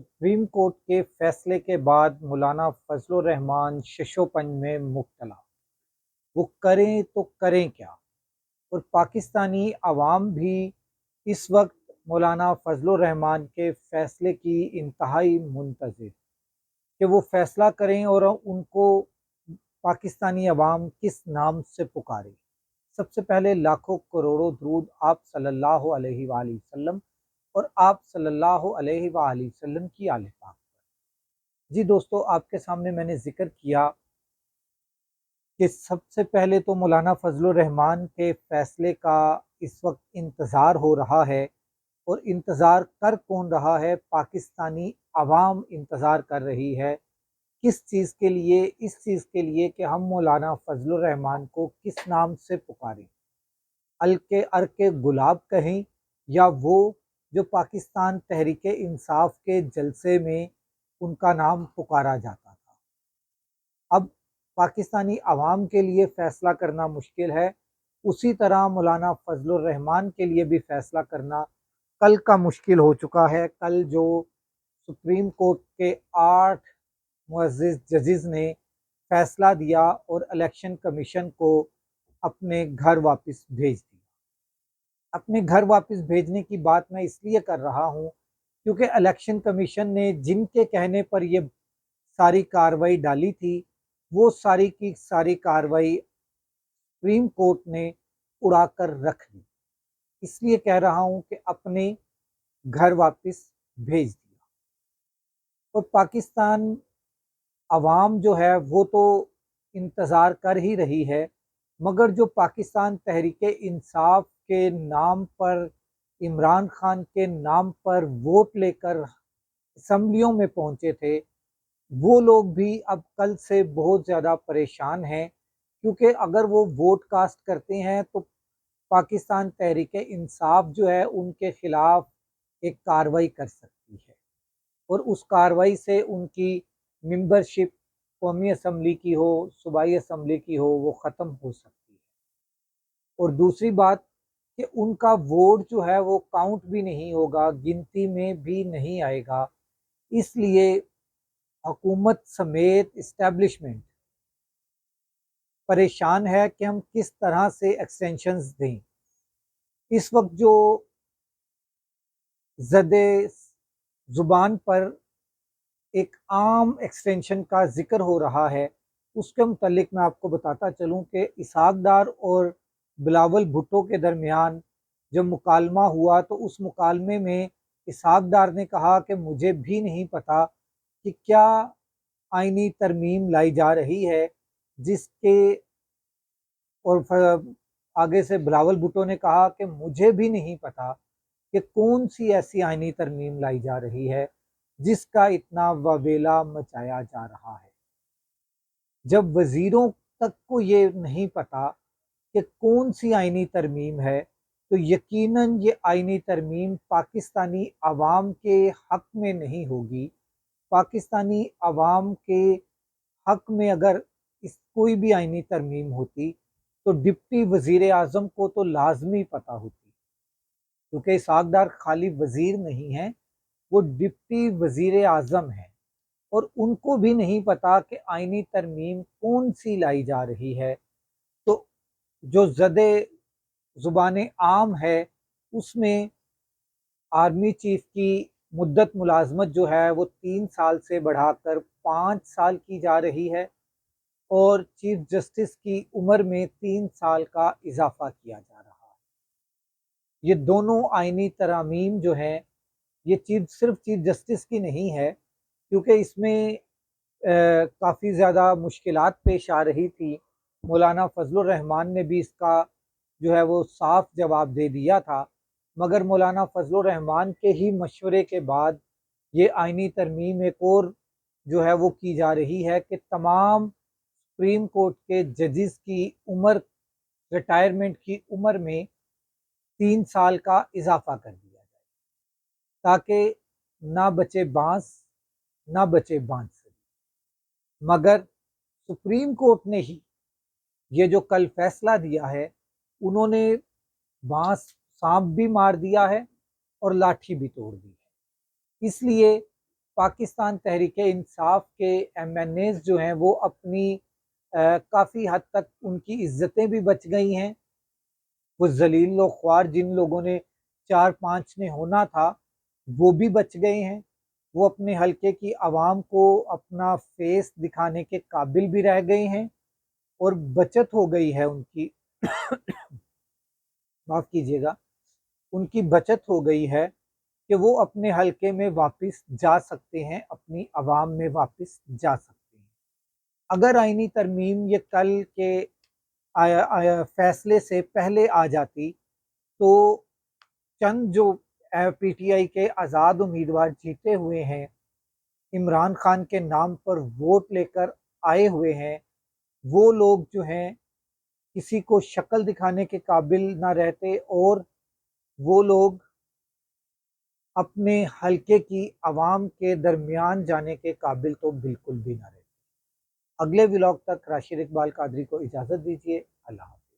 Supreme court کے فیصلے کے بعد مولانا فضل الرحمان ششوپن میں مبتلا، وہ کریں تو کریں کیا؟ اور پاکستانی عوام بھی اس وقت مولانا فضل الرحمان کے فیصلے کی انتہائی منتظر کہ وہ فیصلہ کریں اور ان کو پاکستانی عوام کس نام سے پکارے۔ سب سے پہلے لاکھوں کروڑوں درود آپ صلی اللہ علیہ وآلہ وسلم اور آپ صلی اللہ علیہ وآلہ وسلم کی آل پاک پر۔ جی دوستو، آپ کے سامنے میں نے ذکر کیا کہ سب سے پہلے تو مولانا فضل الرحمان کے فیصلے کا اس وقت انتظار ہو رہا ہے، اور انتظار کر کون رہا ہے؟ پاکستانی عوام انتظار کر رہی ہے۔ کس چیز کے لیے؟ اس چیز کے لیے کہ ہم مولانا فضل الرحمان کو کس نام سے پکاریں، الکے ارکے گلاب کہیں، یا وہ جو پاکستان تحریک انصاف کے جلسے میں ان کا نام پکارا جاتا تھا۔ اب پاکستانی عوام کے لیے فیصلہ کرنا مشکل ہے، اسی طرح مولانا فضل الرحمان کے لیے بھی فیصلہ کرنا کل کا مشکل ہو چکا ہے۔ کل جو سپریم کورٹ کے 8 معزز ججز نے فیصلہ دیا اور الیکشن کمیشن کو اپنے گھر واپس بھیج دیا۔ اپنے گھر واپس بھیجنے کی بات میں اس لیے کر رہا ہوں کیونکہ الیکشن کمیشن نے جن کے کہنے پر یہ ساری کارروائی ڈالی تھی، وہ ساری کی ساری کارروائی سپریم کورٹ نے اڑا کر رکھ دی۔ اس لیے کہہ رہا ہوں کہ اپنے گھر واپس بھیج دیا۔ اور پاکستان عوام جو ہے وہ تو انتظار کر ہی رہی ہے، مگر جو پاکستان تحریک انصاف کے نام پر، عمران خان کے نام پر ووٹ لے کر اسمبلیوں میں پہنچے تھے، وہ لوگ بھی اب کل سے بہت زیادہ پریشان ہیں، کیونکہ اگر وہ ووٹ کاسٹ کرتے ہیں تو پاکستان تحریک انصاف جو ہے ان کے خلاف ایک کارروائی کر سکتی ہے، اور اس کارروائی سے ان کی ممبرشپ قومی اسمبلی کی ہو، صوبائی اسمبلی کی ہو، وہ ختم ہو سکتی ہے۔ اور دوسری بات کہ ان کا ووٹ جو ہے وہ کاؤنٹ بھی نہیں ہوگا، گنتی میں بھی نہیں آئے گا۔ اس لیے حکومت سمیت اسٹیبلشمنٹ پریشان ہے کہ ہم کس طرح سے ایکسٹینشنز دیں۔ اس وقت جو زد زبان پر ایک عام ایکسٹینشن کا ذکر ہو رہا ہے، اس کے متعلق میں آپ کو بتاتا چلوں کہ اسحاق ڈار اور بلاول بھٹو کے درمیان جب مکالمہ ہوا تو اس مکالمے میں اسحاق ڈار نے کہا کہ مجھے بھی نہیں پتا کہ کیا آئینی ترمیم لائی جا رہی ہے، جس کے اور آگے سے بلاول بھٹو نے کہا کہ مجھے بھی نہیں پتا کہ کون سی ایسی آئینی ترمیم لائی جا رہی ہے جس کا اتنا وبیلا مچایا جا رہا ہے۔ جب وزیروں تک کو یہ نہیں پتا کہ کون سی آئینی ترمیم ہے، تو یقیناً یہ آئینی ترمیم پاکستانی عوام کے حق میں نہیں ہوگی۔ پاکستانی عوام کے حق میں اگر کوئی بھی آئینی ترمیم ہوتی تو ڈپٹی وزیر اعظم کو تو لازمی پتہ ہوتی، کیونکہ اسحاق ڈار خالی وزیر نہیں ہیں، وہ ڈپٹی وزیر اعظم ہیں، اور ان کو بھی نہیں پتا کہ آئینی ترمیم کون سی لائی جا رہی ہے۔ تو جو زد زبان عام ہے اس میں آرمی چیف کی مدت ملازمت جو ہے وہ 3 سال سے بڑھا کر 5 سال کی جا رہی ہے، اور چیف جسٹس کی عمر میں 3 سال کا اضافہ کیا جا رہا ہے۔ یہ دونوں آئینی ترامیم جو ہیں، یہ صرف چیف جسٹس کی نہیں ہے، کیونکہ اس میں کافی زیادہ مشکلات پیش آ رہی تھی۔ مولانا فضل الرحمان نے بھی اس کا جو ہے وہ صاف جواب دے دیا تھا، مگر مولانا فضل الرحمان کے ہی مشورے کے بعد یہ آئینی ترمیم ایک اور جو ہے وہ کی جا رہی ہے کہ تمام سپریم کورٹ کے ججز کی عمر، ریٹائرمنٹ کی عمر میں 3 سال کا اضافہ کر دیا جائے، تاکہ نہ بچے بانس نہ بچے بانس۔ مگر سپریم کورٹ نے ہی یہ جو کل فیصلہ دیا ہے، انہوں نے بانس سانپ بھی مار دیا ہے اور لاٹھی بھی توڑ دی ہے۔ اس لیے پاکستان تحریک انصاف کے ایم این ایز جو ہیں وہ اپنی کافی حد تک ان کی عزتیں بھی بچ گئی ہیں. وہ ذلیل و خوار جن لوگوں نے 4-5 نے ہونا تھا وہ بھی بچ گئے ہیں. وہ اپنے حلقے کی عوام کو اپنا فیس دکھانے کے قابل بھی رہ گئے ہیں اور بچت ہو گئی ہے ان کی معاف کیجیے گا، ان کی بچت ہو گئی ہے کہ وہ اپنے حلقے میں واپس جا سکتے ہیں، اپنی عوام میں واپس جا سکتے ہیں. اگر آئینی ترمیم یہ کل کے فیصلے سے پہلے آ جاتی تو چند جو پی ٹی آئی کے آزاد امیدوار جیتے ہوئے ہیں، عمران خان کے نام پر ووٹ لے کر آئے ہوئے ہیں، وہ لوگ جو ہیں کسی کو شکل دکھانے کے قابل نہ رہتے اور وہ لوگ اپنے حلقے کی عوام کے درمیان جانے کے قابل تو بالکل بھی نہ رہتے. اگلے ولاگ تک راشد اقبال قادری کو اجازت دیجیے. اللہ حافظ.